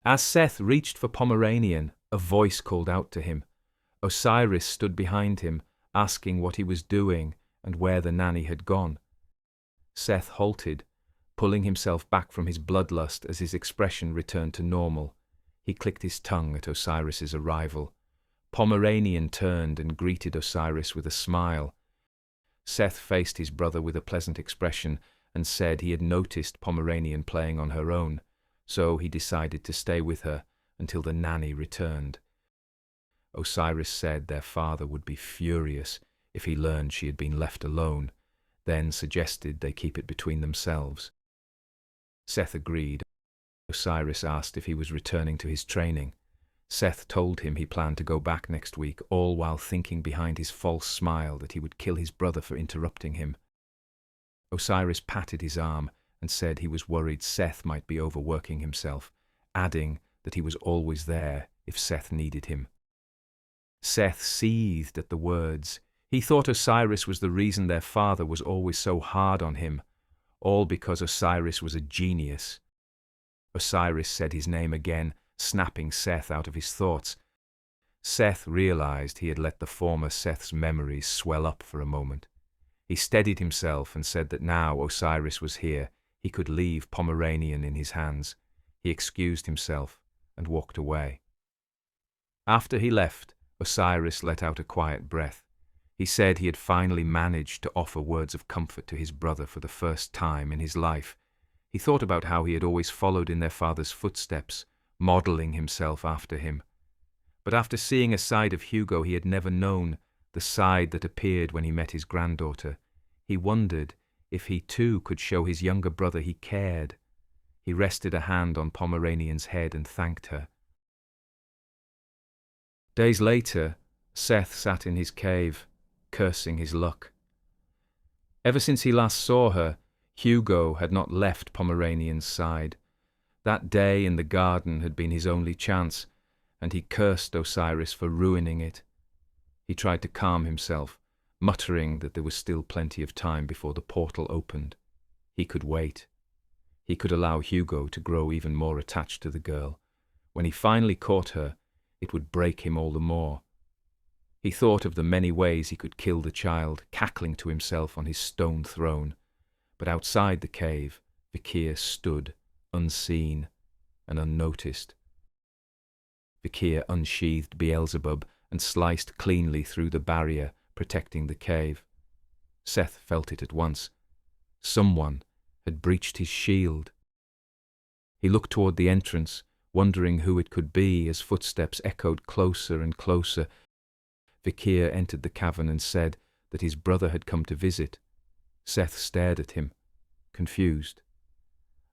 As Seth reached for Pomeranian, a voice called out to him. Osiris stood behind him, asking what he was doing and where the nanny had gone. Seth halted, pulling himself back from his bloodlust as his expression returned to normal. He clicked his tongue at Osiris's arrival. Pomeranian turned and greeted Osiris with a smile. Seth faced his brother with a pleasant expression and said he had noticed Pomeranian playing on her own, so he decided to stay with her until the nanny returned. Osiris said their father would be furious if he learned she had been left alone, then suggested they keep it between themselves. Seth agreed. Osiris asked if he was returning to his training. Seth told him he planned to go back next week, all while thinking behind his false smile that he would kill his brother for interrupting him. Osiris patted his arm and said he was worried Seth might be overworking himself, adding that he was always there if Seth needed him. Seth seethed at the words. He thought Osiris was the reason their father was always so hard on him, all because Osiris was a genius. Osiris said his name again, snapping Seth out of his thoughts. Seth realized he had let the former Seth's memories swell up for a moment. He steadied himself and said that now Osiris was here, he could leave Pomeranian in his hands. He excused himself and walked away. After he left, Osiris let out a quiet breath. He said he had finally managed to offer words of comfort to his brother for the first time in his life. He thought about how he had always followed in their father's footsteps, modeling himself after him. But after seeing a side of Hugo he had never known, the side that appeared when he met his granddaughter, he wondered if he too could show his younger brother he cared. He rested a hand on Pomeranian's head and thanked her. Days later, Seth sat in his cave, cursing his luck. Ever since he last saw her, Hugo had not left Pomeranian's side. That day in the garden had been his only chance, and he cursed Osiris for ruining it. He tried to calm himself, muttering that there was still plenty of time before the portal opened. He could wait. He could allow Hugo to grow even more attached to the girl. When he finally caught her, it would break him all the more. He thought of the many ways he could kill the child, cackling to himself on his stone throne. But outside the cave, Vikir stood, unseen and unnoticed. Vikir unsheathed Beelzebub and sliced cleanly through the barrier, protecting the cave. Seth felt it at once. Someone had breached his shield. He looked toward the entrance, wondering who it could be as footsteps echoed closer and closer. Vikir entered the cavern and said that his brother had come to visit. Seth stared at him, confused.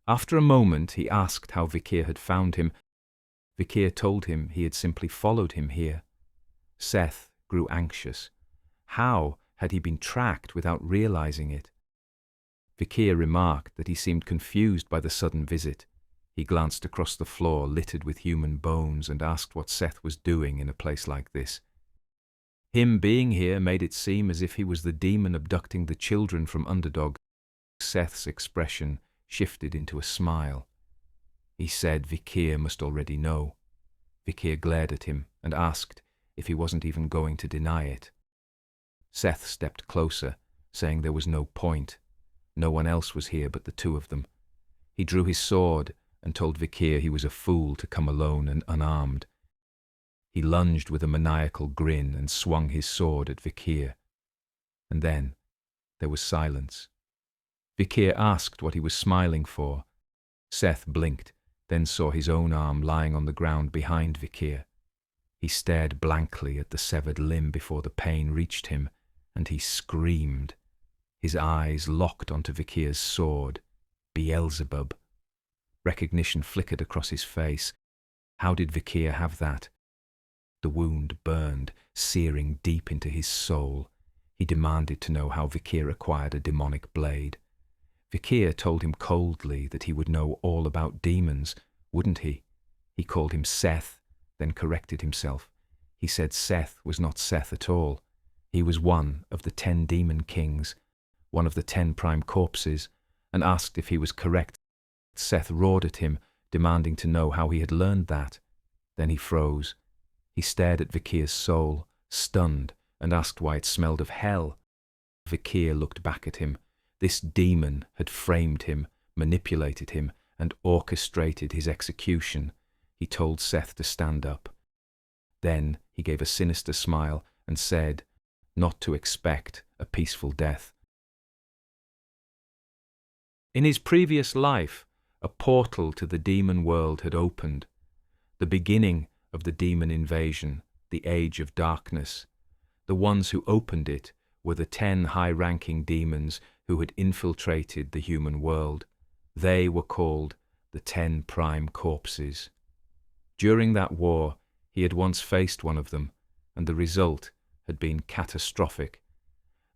After a moment he asked how Vikir had found him. Vikir told him he had simply followed him here. Seth grew anxious. How had he been tracked without realizing it? Vikir remarked that he seemed confused by the sudden visit. He glanced across the floor littered with human bones and asked what Seth was doing in a place like this. Him being here made it seem as if he was the demon abducting the children from Underdog. Seth's expression shifted into a smile. He said Vikir must already know. Vikir glared at him and asked if he wasn't even going to deny it. Seth stepped closer, saying there was no point. No one else was here but the two of them. He drew his sword and told Vikir he was a fool to come alone and unarmed. He lunged with a maniacal grin and swung his sword at Vikir. And then there was silence. Vikir asked what he was smiling for. Seth blinked, then saw his own arm lying on the ground behind Vikir. He stared blankly at the severed limb before the pain reached him, and he screamed. His eyes locked onto Vikir's sword. Beelzebub. Recognition flickered across his face. How did Vikir have that? The wound burned, searing deep into his soul. He demanded to know how Vikir acquired a demonic blade. Vikir told him coldly that he would know all about demons, wouldn't he? He called him Seth, then corrected himself. He said Seth was not Seth at all. He was one of the 10 demon kings, one of the 10 prime corpses, and asked if he was correct. Seth roared at him, demanding to know how he had learned that. Then he froze. He stared at Vikir's soul, stunned, and asked why it smelled of hell. Vikir looked back at him. This demon had framed him, manipulated him, and orchestrated his execution. He told Seth to stand up. Then he gave a sinister smile and said, not to expect a peaceful death. In his previous life, a portal to the demon world had opened. The beginning of the demon invasion, the Age of Darkness. The ones who opened it were the 10 high-ranking demons who had infiltrated the human world. They were called the 10 Prime Corpses. During that war, he had once faced one of them, and the result had been catastrophic.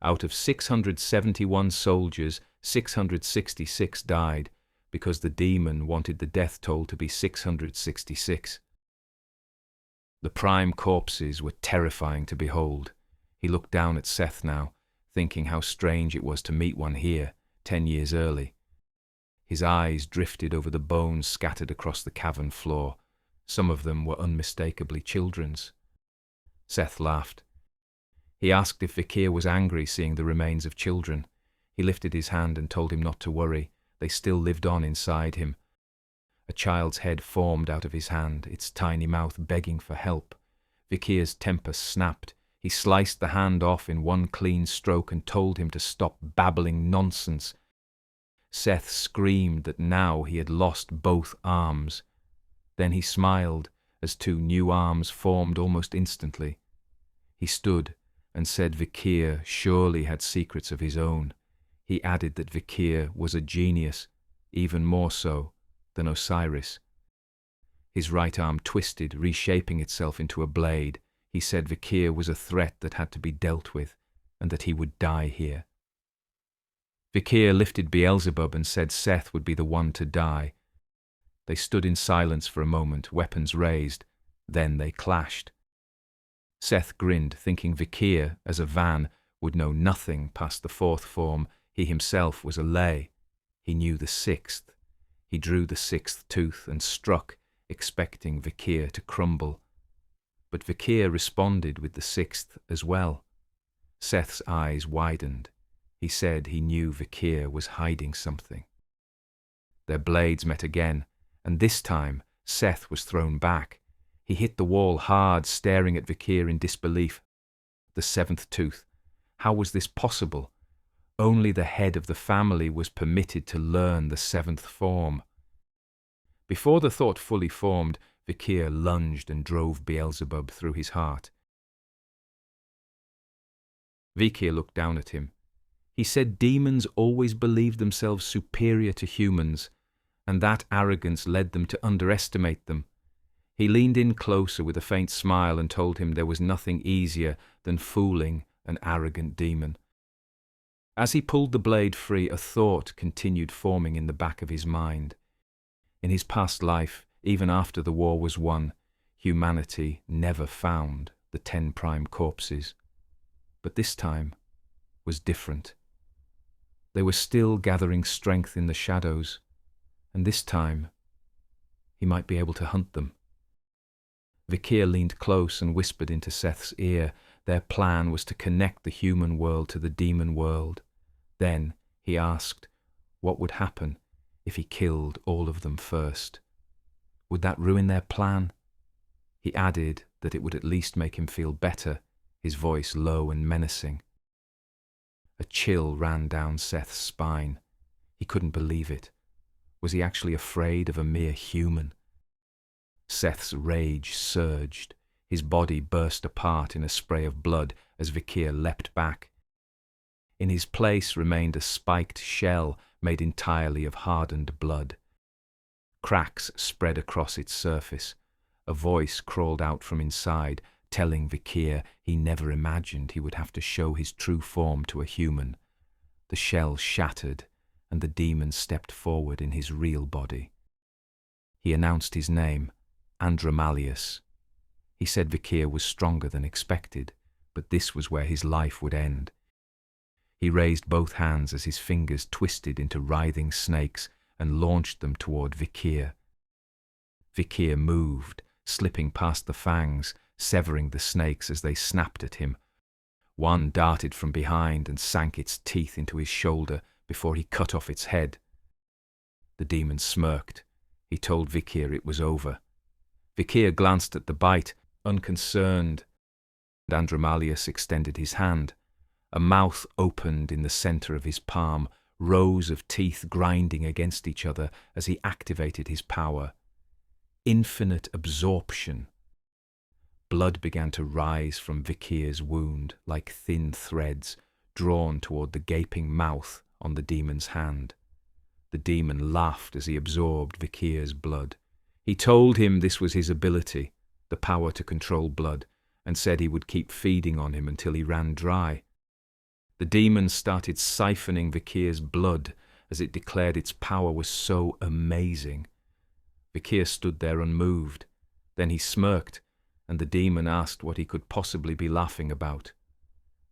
Out of 671 soldiers, 666 died, because the demon wanted the death toll to be 666. The Prime Corpses were terrifying to behold. He looked down at Seth now, thinking how strange it was to meet one here, 10 years early. His eyes drifted over the bones scattered across the cavern floor. Some of them were unmistakably children's. Seth laughed. He asked if Vikir was angry seeing the remains of children. He lifted his hand and told him not to worry. They still lived on inside him. A child's head formed out of his hand, its tiny mouth begging for help. Vikir's temper snapped. He sliced the hand off in one clean stroke and told him to stop babbling nonsense. Seth screamed that now he had lost both arms. Then he smiled as 2 new arms formed almost instantly. He stood and said Vikir surely had secrets of his own. He added that Vikir was a genius, even more so than Osiris. His right arm twisted, reshaping itself into a blade. He said Vikir was a threat that had to be dealt with, and that he would die here. Vikir lifted Beelzebub and said Seth would be the one to die. They stood in silence for a moment, weapons raised. Then they clashed. Seth grinned, thinking Vikir, as a Van, would know nothing past the 4th form. He himself was a lay. He knew the 6th. He drew the 6th tooth and struck, expecting Vikir to crumble. But Vikir responded with the 6th as well. Seth's eyes widened. He said he knew Vikir was hiding something. Their blades met again, and this time Seth was thrown back. He hit the wall hard, staring at Vikir in disbelief. The 7th tooth. How was this possible? Only the head of the family was permitted to learn the 7th form. Before the thought fully formed, Vikir lunged and drove Beelzebub through his heart. Vikir looked down at him. He said demons always believed themselves superior to humans, and that arrogance led them to underestimate them. He leaned in closer with a faint smile and told him there was nothing easier than fooling an arrogant demon. As he pulled the blade free, a thought continued forming in the back of his mind. In his past life, even after the war was won, humanity never found the 10 Prime Corpses. But this time was different. They were still gathering strength in the shadows, and this time he might be able to hunt them. Vikir leaned close and whispered into Seth's ear. Their plan was to connect the human world to the demon world. Then he asked what would happen if he killed all of them first. Would that ruin their plan? He added that it would at least make him feel better, his voice low and menacing. A chill ran down Seth's spine. He couldn't believe it. Was he actually afraid of a mere human? Seth's rage surged. His body burst apart in a spray of blood as Vikir leapt back. In his place remained a spiked shell made entirely of hardened blood. Cracks spread across its surface. A voice crawled out from inside, telling Vikir he never imagined he would have to show his true form to a human. The shell shattered, and the demon stepped forward in his real body. He announced his name, Andromalius. He said Vikir was stronger than expected, but this was where his life would end. He raised both hands as his fingers twisted into writhing snakes and launched them toward Vikir. Vikir moved, slipping past the fangs, severing the snakes as they snapped at him. One darted from behind and sank its teeth into his shoulder before he cut off its head. The demon smirked. He told Vikir it was over. Vikir glanced at the bite, unconcerned. Andromalius extended his hand. A mouth opened in the center of his palm, rows of teeth grinding against each other as he activated his power. Infinite absorption. Blood began to rise from Vikir's wound like thin threads drawn toward the gaping mouth on the demon's hand. The demon laughed as he absorbed Vikir's blood. He told him this was his ability, the power to control blood, and said he would keep feeding on him until he ran dry. The demon started siphoning Vikir's blood as it declared its power was so amazing. Vikir stood there unmoved. Then he smirked, and the demon asked what he could possibly be laughing about.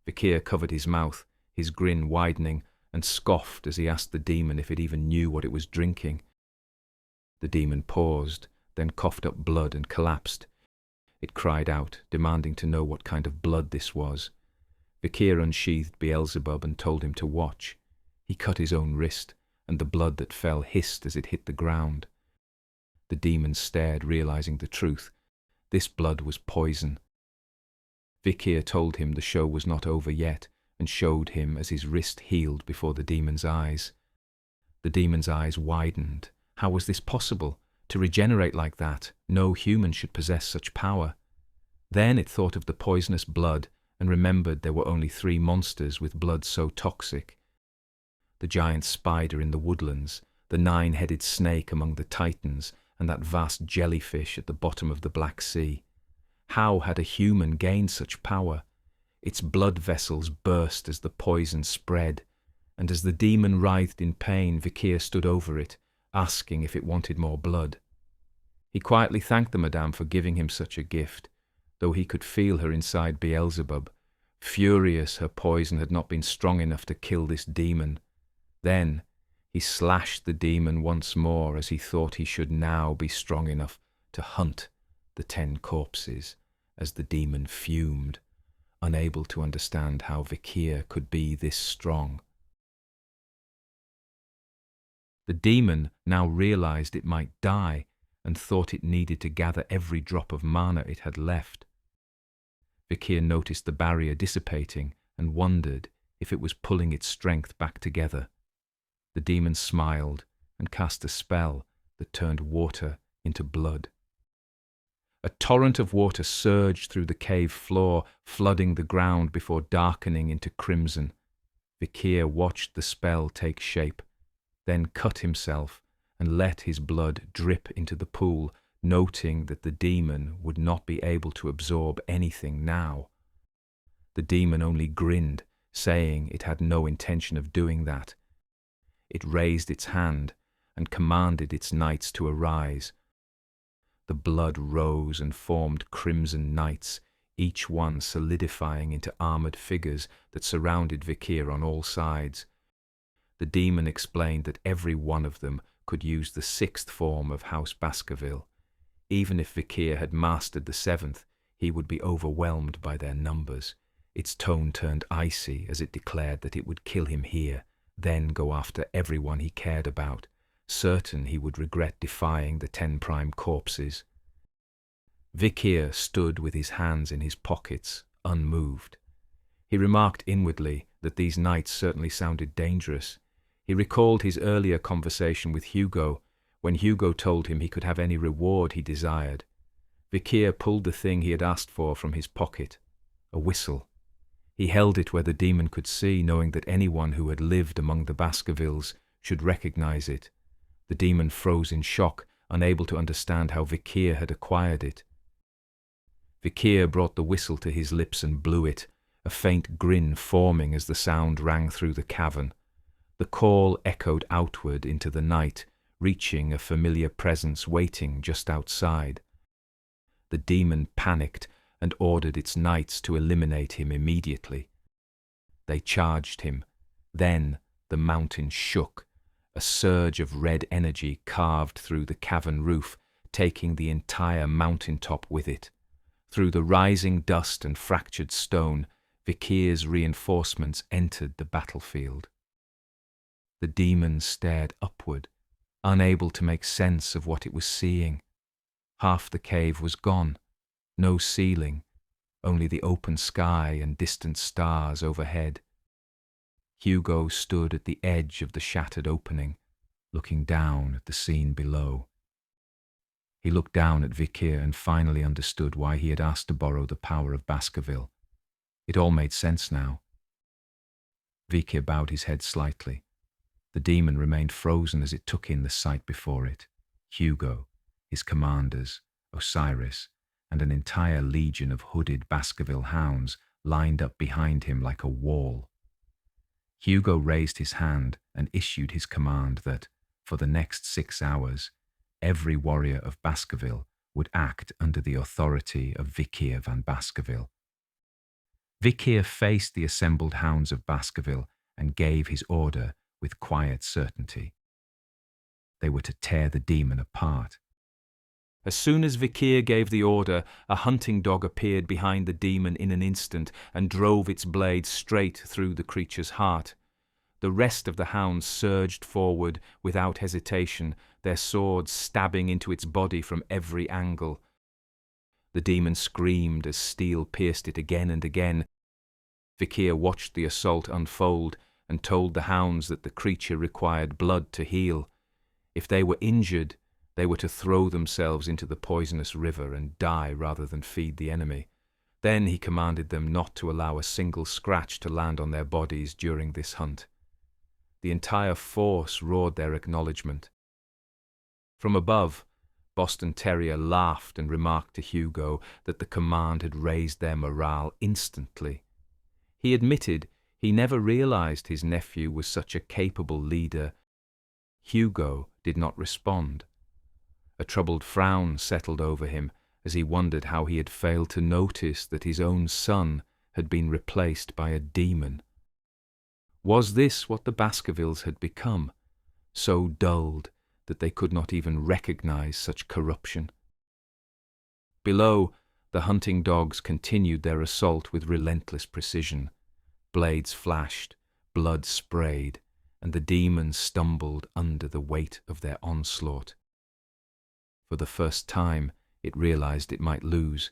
Vikir covered his mouth, his grin widening, and scoffed as he asked the demon if it even knew what it was drinking. The demon paused, then coughed up blood and collapsed. It cried out, demanding to know what kind of blood this was. Vikir unsheathed Beelzebub and told him to watch. He cut his own wrist, and the blood that fell hissed as it hit the ground. The demon stared, realizing the truth. This blood was poison. Vikir told him the show was not over yet, and showed him as his wrist healed before the demon's eyes. The demon's eyes widened. How was this possible? To regenerate like that, no human should possess such power. Then it thought of the poisonous blood and remembered there were only 3 monsters with blood so toxic. The giant spider in the woodlands, the 9-headed snake among the titans, and that vast jellyfish at the bottom of the Black Sea. How had a human gained such power? Its blood vessels burst as the poison spread, and as the demon writhed in pain, Vikir stood over it, asking if it wanted more blood. He quietly thanked the madame for giving him such a gift, though he could feel her inside Beelzebub, furious her poison had not been strong enough to kill this demon. Then he slashed the demon once more as he thought he should now be strong enough to hunt the 10 corpses as the demon fumed, unable to understand how Vikir could be this strong. The demon now realized it might die and thought it needed to gather every drop of mana it had left. Vikir noticed the barrier dissipating and wondered if it was pulling its strength back together. The demon smiled and cast a spell that turned water into blood. A torrent of water surged through the cave floor, flooding the ground before darkening into crimson. Vikir watched the spell take shape, then cut himself and let his blood drip into the pool, noting that the demon would not be able to absorb anything now. The demon only grinned, saying it had no intention of doing that. It raised its hand and commanded its knights to arise. The blood rose and formed crimson knights, each one solidifying into armoured figures that surrounded Vikir on all sides. The demon explained that every one of them could use the 6th form of House Baskerville. Even if Vikir had mastered the 7th, he would be overwhelmed by their numbers. Its tone turned icy as it declared that it would kill him here, then go after everyone he cared about, certain he would regret defying the 10 prime corpses. Vikir stood with his hands in his pockets, unmoved. He remarked inwardly that these knights certainly sounded dangerous. He recalled his earlier conversation with Hugo, when Hugo told him he could have any reward he desired. Vikir pulled the thing he had asked for from his pocket, a whistle. He held it where the demon could see, knowing that anyone who had lived among the Baskervilles should recognize it. The demon froze in shock, unable to understand how Vikir had acquired it. Vikir brought the whistle to his lips and blew it, a faint grin forming as the sound rang through the cavern. The call echoed outward into the night, reaching a familiar presence waiting just outside. The demon panicked and ordered its knights to eliminate him immediately. They charged him. Then the mountain shook. A surge of red energy carved through the cavern roof, taking the entire mountaintop with it. Through the rising dust and fractured stone, Vikir's reinforcements entered the battlefield. The demon stared upward, unable to make sense of what it was seeing. Half the cave was gone, no ceiling, only the open sky and distant stars overhead. Hugo stood at the edge of the shattered opening, looking down at the scene below. He looked down at Vikir and finally understood why he had asked to borrow the power of Baskerville. It all made sense now. Vikir bowed his head slightly. The demon remained frozen as it took in the sight before it. Hugo, his commanders, Osiris, and an entire legion of hooded Baskerville hounds lined up behind him like a wall. Hugo raised his hand and issued his command that, for the next 6 hours, every warrior of Baskerville would act under the authority of Vikir van Baskerville. Vikir faced the assembled hounds of Baskerville and gave his order with quiet certainty. They were to tear the demon apart. As soon as Vikir gave the order, a hunting dog appeared behind the demon in an instant and drove its blade straight through the creature's heart. The rest of the hounds surged forward without hesitation, their swords stabbing into its body from every angle. The demon screamed as steel pierced it again and again. Vikir watched the assault unfold and told the hounds that the creature required blood to heal. If they were injured, they were to throw themselves into the poisonous river and die rather than feed the enemy. Then he commanded them not to allow a single scratch to land on their bodies during this hunt. The entire force roared their acknowledgement. From above, Boston Terrier laughed and remarked to Hugo that the command had raised their morale instantly. He admitted he never realized his nephew was such a capable leader. Hugo did not respond. A troubled frown settled over him as he wondered how he had failed to notice that his own son had been replaced by a demon. Was this what the Baskervilles had become, so dulled that they could not even recognize such corruption? Below, the hunting dogs continued their assault with relentless precision. Blades flashed, blood sprayed, and the demon stumbled under the weight of their onslaught. For the first time, it realized it might lose.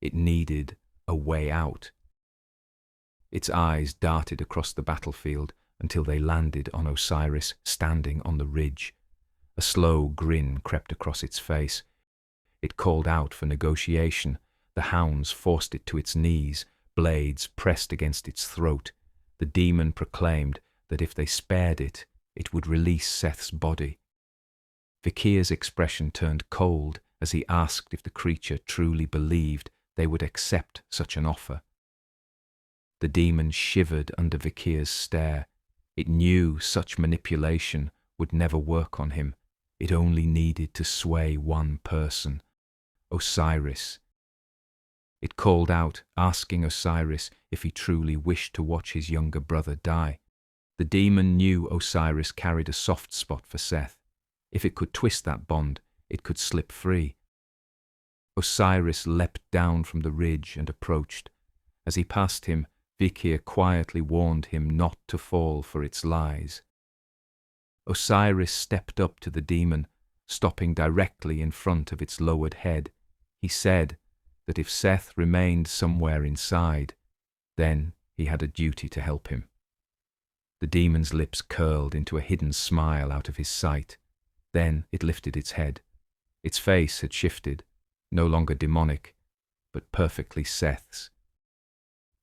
It needed a way out. Its eyes darted across the battlefield until they landed on Osiris standing on the ridge. A slow grin crept across its face. It called out for negotiation. The hounds forced it to its knees, blades pressed against its throat. The demon proclaimed that if they spared it, it would release Seth's body. Vikir's expression turned cold as he asked if the creature truly believed they would accept such an offer. The demon shivered under Vikir's stare. It knew such manipulation would never work on him. It only needed to sway one person, Osiris. It called out, asking Osiris if he truly wished to watch his younger brother die. The demon knew Osiris carried a soft spot for Seth. If it could twist that bond, it could slip free. Osiris leapt down from the ridge and approached. As he passed him, Vikir quietly warned him not to fall for its lies. Osiris stepped up to the demon, stopping directly in front of its lowered head. He said that if Seth remained somewhere inside, then he had a duty to help him. The demon's lips curled into a hidden smile out of his sight. Then it lifted its head. Its face had shifted, no longer demonic, but perfectly Seth's.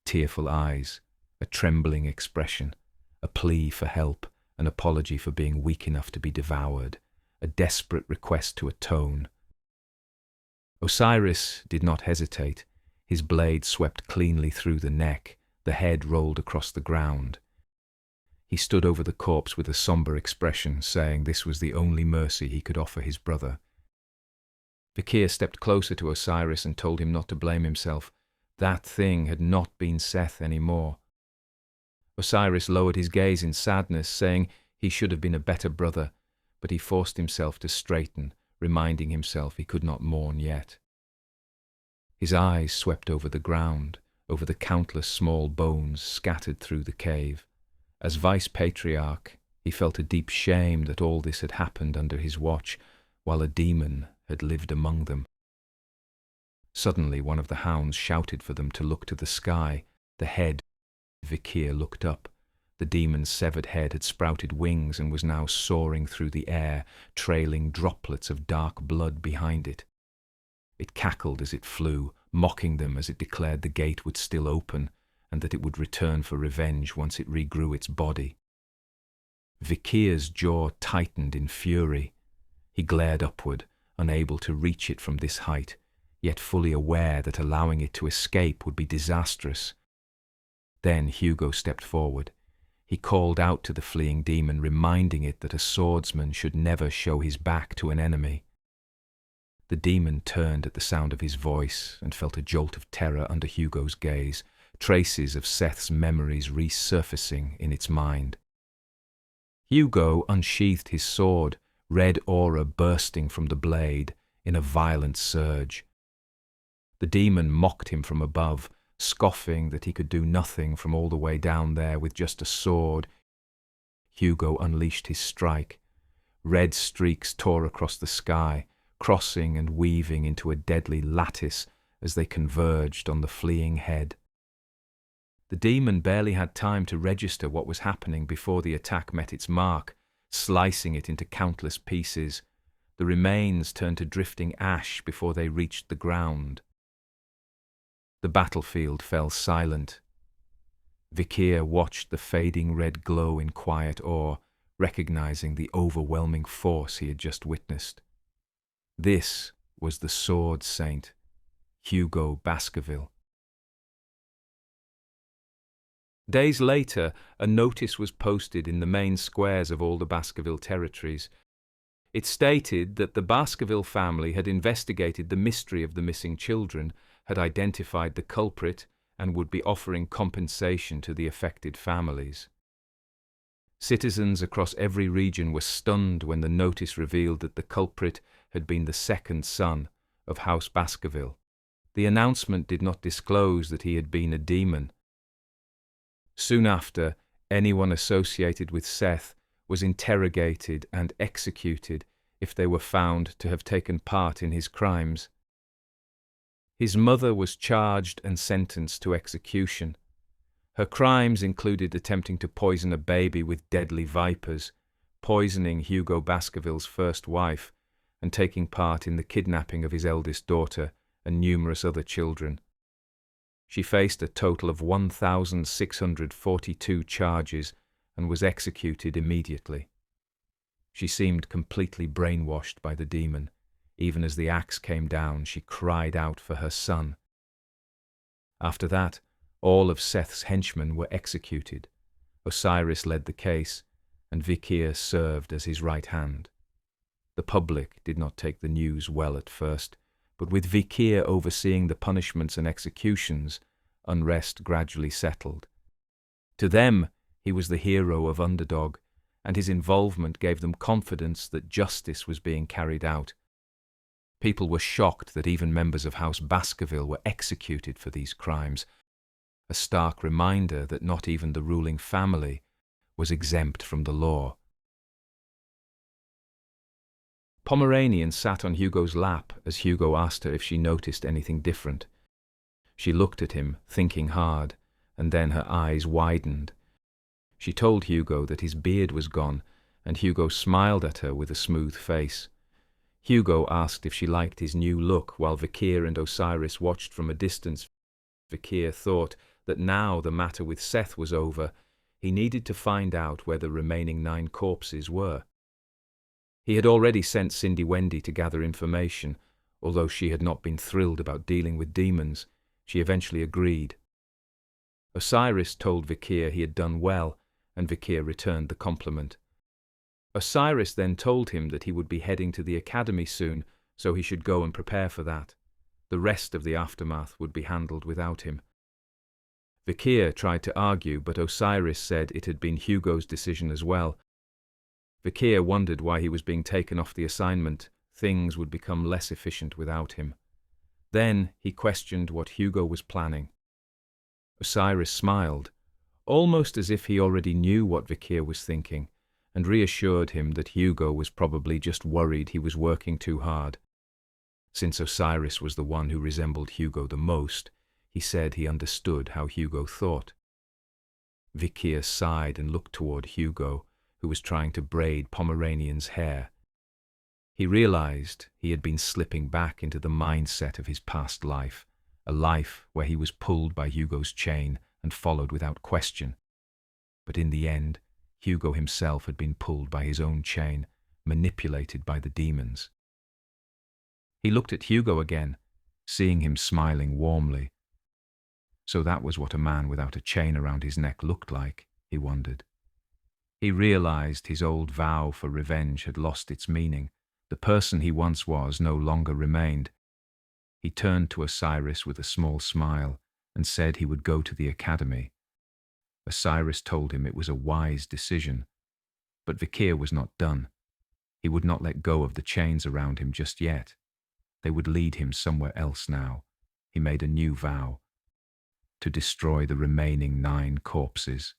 Tearful eyes, a trembling expression, a plea for help, an apology for being weak enough to be devoured, a desperate request to atone. Osiris did not hesitate. His blade swept cleanly through the neck, the head rolled across the ground. He stood over the corpse with a somber expression, saying this was the only mercy he could offer his brother. Vikir stepped closer to Osiris and told him not to blame himself. That thing had not been Seth anymore. Osiris lowered his gaze in sadness, saying he should have been a better brother, but he forced himself to straighten, reminding himself he could not mourn yet. His eyes swept over the ground, over the countless small bones scattered through the cave. As vice-patriarch, he felt a deep shame that all this had happened under his watch, while a demon had lived among them. Suddenly one of the hounds shouted for them to look to the sky. The head Vikir looked up. The demon's severed head had sprouted wings and was now soaring through the air, trailing droplets of dark blood behind it. It cackled as it flew, mocking them as it declared the gate would still open, and that it would return for revenge once it regrew its body. Vikir's jaw tightened in fury. He glared upward, unable to reach it from this height, yet fully aware that allowing it to escape would be disastrous. Then Hugo stepped forward. He called out to the fleeing demon, reminding it that a swordsman should never show his back to an enemy. The demon turned at the sound of his voice and felt a jolt of terror under Hugo's gaze, traces of Seth's memories resurfacing in its mind. Hugo unsheathed his sword, red aura bursting from the blade in a violent surge. The demon mocked him from above, scoffing that he could do nothing from all the way down there with just a sword. Hugo unleashed his strike. Red streaks tore across the sky, crossing and weaving into a deadly lattice as they converged on the fleeing head. The demon barely had time to register what was happening before the attack met its mark, slicing it into countless pieces. The remains turned to drifting ash before they reached the ground. The battlefield fell silent. Vikir watched the fading red glow in quiet awe, recognizing the overwhelming force he had just witnessed. This was the Sword Saint, Hugo Baskerville. Days later, a notice was posted in the main squares of all the Baskerville territories. It stated that the Baskerville family had investigated the mystery of the missing children, had identified the culprit, and would be offering compensation to the affected families. Citizens across every region were stunned when the notice revealed that the culprit had been the second son of House Baskerville. The announcement did not disclose that he had been a demon. Soon after, anyone associated with Seth was interrogated and executed if they were found to have taken part in his crimes. His mother was charged and sentenced to execution. Her crimes included attempting to poison a baby with deadly vipers, poisoning Hugo Baskerville's first wife, and taking part in the kidnapping of his eldest daughter and numerous other children. She faced a total of 1,642 charges and was executed immediately. She seemed completely brainwashed by the demon. Even as the axe came down, she cried out for her son. After that, all of Seth's henchmen were executed. Osiris led the case, and Vikir served as his right hand. The public did not take the news well at first, but with Vikir overseeing the punishments and executions, unrest gradually settled. To them, he was the hero of Underdog, and his involvement gave them confidence that justice was being carried out. People were shocked that even members of House Baskerville were executed for these crimes, a stark reminder that not even the ruling family was exempt from the law. Pomeranian sat on Hugo's lap as Hugo asked her if she noticed anything different. She looked at him, thinking hard, and then her eyes widened. She told Hugo that his beard was gone, and Hugo smiled at her with a smooth face. Hugo asked if she liked his new look while Vikir and Osiris watched from a distance. Vikir thought that now the matter with Seth was over, he needed to find out where the remaining 9 corpses were. He had already sent Cindy Wendy to gather information. Although she had not been thrilled about dealing with demons, she eventually agreed. Osiris told Vikir he had done well, and Vikir returned the compliment. Osiris then told him that he would be heading to the academy soon, so he should go and prepare for that. The rest of the aftermath would be handled without him. Vikir tried to argue, but Osiris said it had been Hugo's decision as well. Vikir wondered why he was being taken off the assignment, things would become less efficient without him. Then he questioned what Hugo was planning. Osiris smiled, almost as if he already knew what Vikir was thinking, and reassured him that Hugo was probably just worried he was working too hard. Since Osiris was the one who resembled Hugo the most, he said he understood how Hugo thought. Vikir sighed and looked toward Hugo, who was trying to braid Pomeranian's hair. He realized he had been slipping back into the mindset of his past life, a life where he was pulled by Hugo's chain and followed without question. But in the end, Hugo himself had been pulled by his own chain, manipulated by the demons. He looked at Hugo again, seeing him smiling warmly. So that was what a man without a chain around his neck looked like, he wondered. He realized his old vow for revenge had lost its meaning. The person he once was no longer remained. He turned to Osiris with a small smile and said he would go to the academy. Osiris told him it was a wise decision, but Vikir was not done. He would not let go of the chains around him just yet. They would lead him somewhere else now. He made a new vow: to destroy the remaining 9 corpses.